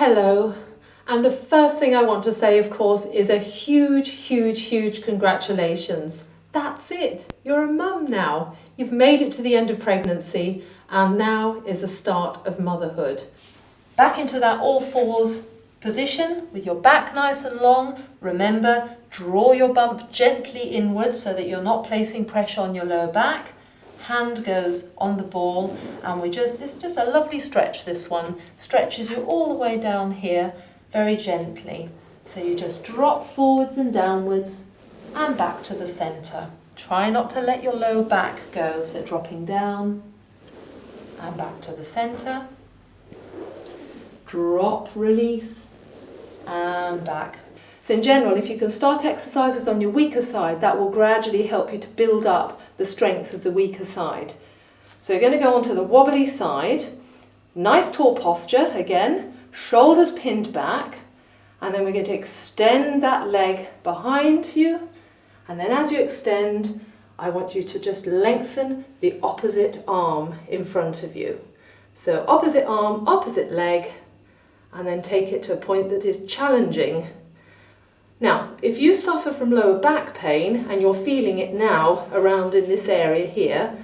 Hello, and the first thing I want to say, of course, is a huge congratulations. That's it, you're a mum now. You've made it to the end of pregnancy, and now is the start of motherhood. Back into that all fours position with your back nice and long. Remember, draw your bump gently inwards so that you're not placing pressure on your lower back. Hand goes on the ball, and it's just a lovely stretch. This one stretches you all the way down here very gently. So you just drop forwards and downwards and back to the center. Try not to let your lower back go, so dropping down and back to the center. Drop, release, and back. So in general, if you can start exercises on your weaker side, that will gradually help you to build up the strength of the weaker side. So you're going to go onto the wobbly side, nice tall posture again, shoulders pinned back, and then we're going to extend that leg behind you, and then as you extend, I want you to just lengthen the opposite arm in front of you. So opposite arm, opposite leg, and then take it to a point that is challenging. Now, if you suffer from lower back pain and you're feeling it now around in this area here,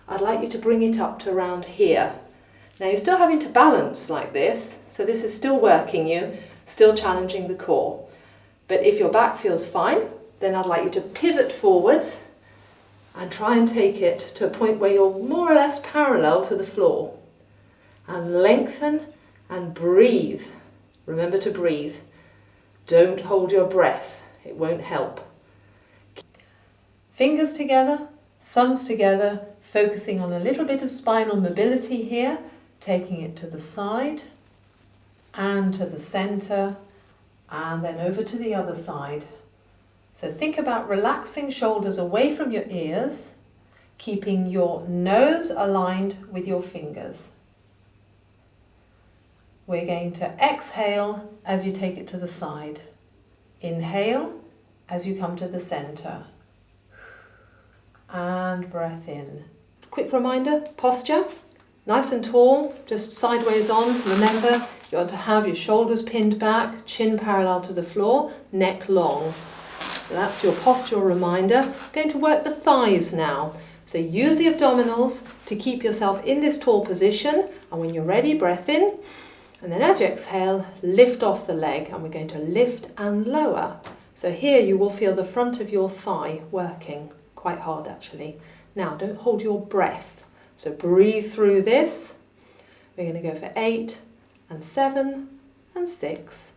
I'd like you to bring it up to around here. Now you're still having to balance like this, so this is still working you, still challenging the core. But if your back feels fine, then I'd like you to pivot forwards and try and take it to a point where you're more or less parallel to the floor. And lengthen and breathe. Remember to breathe. Don't hold your breath, it won't help. Fingers together, thumbs together, focusing on a little bit of spinal mobility here, taking it to the side and to the center and then over to the other side. So think about relaxing shoulders away from your ears, keeping your nose aligned with your fingers. We're going to exhale as you take it to the side. Inhale as you come to the center. And breath in. Quick reminder, posture, nice and tall, just sideways on. Remember, you want to have your shoulders pinned back, chin parallel to the floor, neck long. So that's your postural reminder. Going to work the thighs now. So use the abdominals to keep yourself in this tall position, and when you're ready, breath in. And then as you exhale, lift off the leg, and we're going to lift and lower. So here you will feel the front of your thigh working quite hard actually. Now don't hold your breath. So breathe through this. We're going to go for 8 and 7 and 6,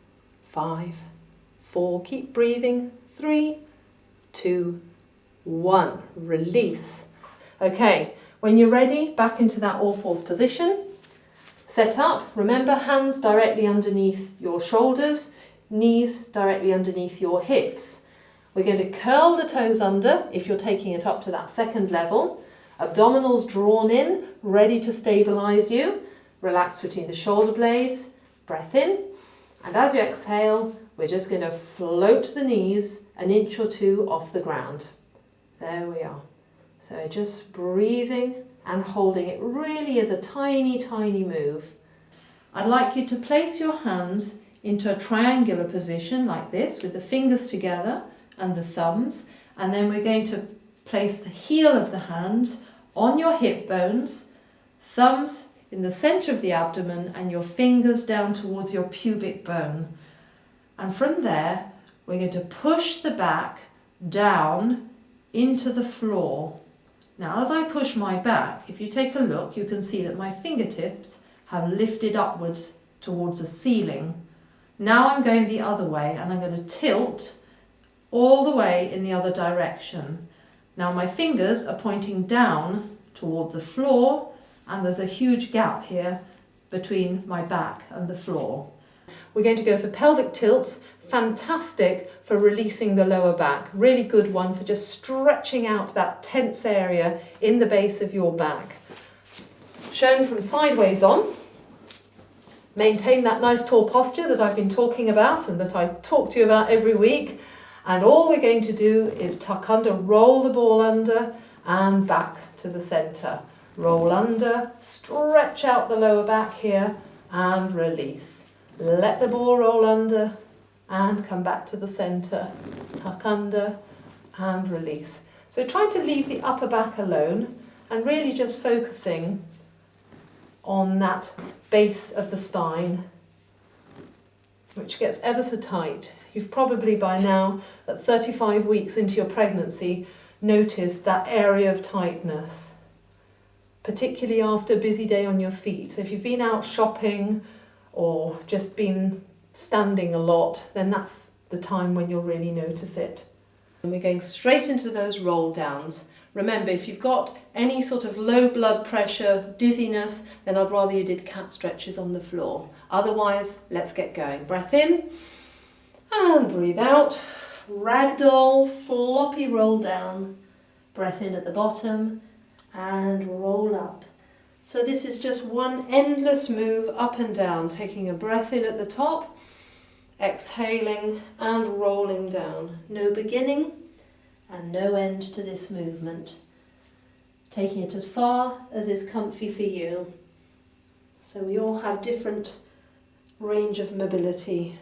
5, 4. Keep breathing. 3, 2, 1. Release. Okay, when you're ready, back into that all fours position. Set up, remember, hands directly underneath your shoulders, knees directly underneath your hips. We're going to curl the toes under if you're taking it up to that second level. Abdominals drawn in, ready to stabilize you. Relax between the shoulder blades, breath in. And as you exhale, we're just going to float the knees an inch or two off the ground. There we are. So just breathing and holding. It really is a tiny move. I'd like you to place your hands into a triangular position like this with the fingers together and the thumbs, and then we're going to place the heel of the hands on your hip bones, thumbs in the center of the abdomen and your fingers down towards your pubic bone. And from there we're going to push the back down into the floor. Now as I push my back, if you take a look, you can see that my fingertips have lifted upwards towards the ceiling. Now I'm going the other way, and I'm going to tilt all the way in the other direction. Now my fingers are pointing down towards the floor, and there's a huge gap here between my back and the floor. We're going to go for pelvic tilts. Fantastic for releasing the lower back. Really good one for just stretching out that tense area in the base of your back. Shown from sideways on. Maintain that nice tall posture that I've been talking about and that I talk to you about every week. And all we're going to do is tuck under, roll the ball under and back to the center. Roll under, stretch out the lower back here and release. Let the ball roll under and come back to the centre. Tuck under and release. So trying to leave the upper back alone and really just focusing on that base of the spine, which gets ever so tight. You've probably by now, at 35 weeks into your pregnancy, noticed that area of tightness, particularly after a busy day on your feet. So if you've been out shopping or just been standing a lot, then that's the time when you'll really notice it. And we're going straight into those roll downs. Remember, if you've got any sort of low blood pressure, dizziness, then I'd rather you did cat stretches on the floor. Otherwise, let's get going. Breath in and breathe out. Ragdoll, floppy roll down. Breath in at the bottom and roll up. So this is just one endless move up and down, taking a breath in at the top, exhaling and rolling down. No beginning and no end to this movement. Taking it as far as is comfy for you. So we all have different range of mobility.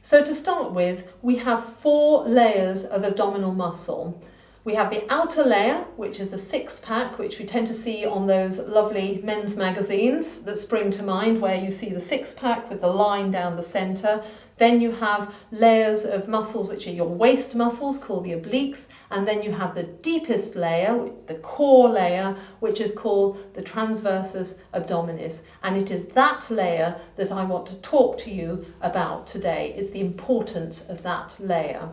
So to start with, we have 4 layers of abdominal muscle. We have the outer layer, which is a 6-pack, which we tend to see on those lovely men's magazines that spring to mind, where you see the 6-pack with the line down the centre. Then you have layers of muscles, which are your waist muscles, called the obliques. And then you have the deepest layer, the core layer, which is called the transversus abdominis. And it is that layer that I want to talk to you about today. It's the importance of that layer.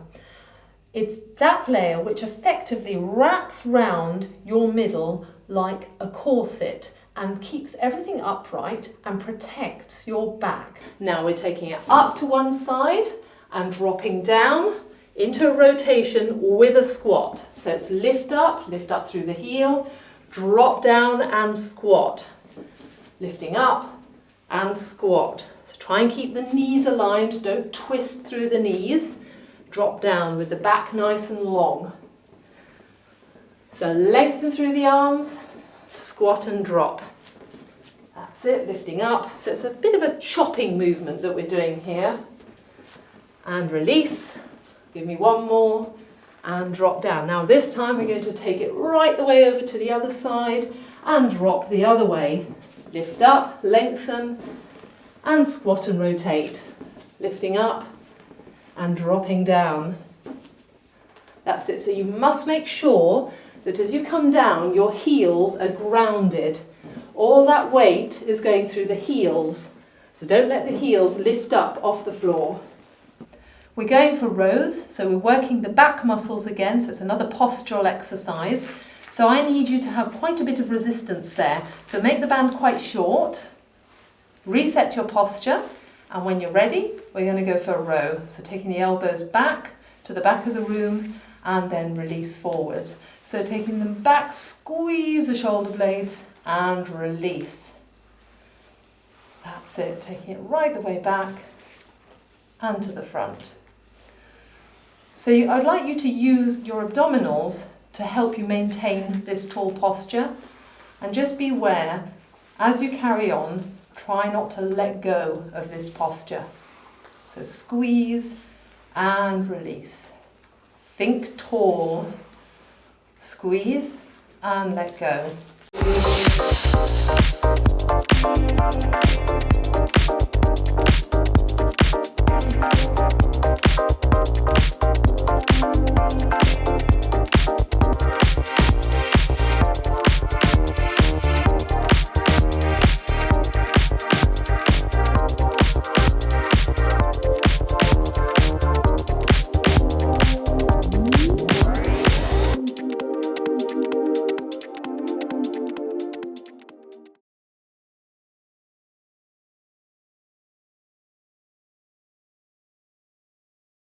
It's that layer which effectively wraps round your middle like a corset and keeps everything upright and protects your back. Now we're taking it up to one side and dropping down into a rotation with a squat. So it's lift up through the heel, drop down and squat. Lifting up and squat. So try and keep the knees aligned, don't twist through the knees. Drop down with the back nice and long. So lengthen through the arms, squat and drop. That's it, lifting up. So it's a bit of a chopping movement that we're doing here. And release. Give me one more and drop down. Now this time we're going to take it right the way over to the other side and drop the other way. Lift up, lengthen and squat and rotate. Lifting up and dropping down. That's it. So you must make sure that as you come down, your heels are grounded. All that weight is going through the heels. So don't let the heels lift up off the floor. We're going for rows, so we're working the back muscles again, so it's another postural exercise. So I need you to have quite a bit of resistance there. So make the band quite short, reset your posture, and when you're ready, we're going to go for a row. So taking the elbows back to the back of the room and then release forwards. So taking them back, squeeze the shoulder blades and release. That's it, taking it right the way back and to the front. So I'd like you to use your abdominals to help you maintain this tall posture. And just be aware, as you carry on, try not to let go of this posture. So squeeze and release. Think tall. Squeeze and let go.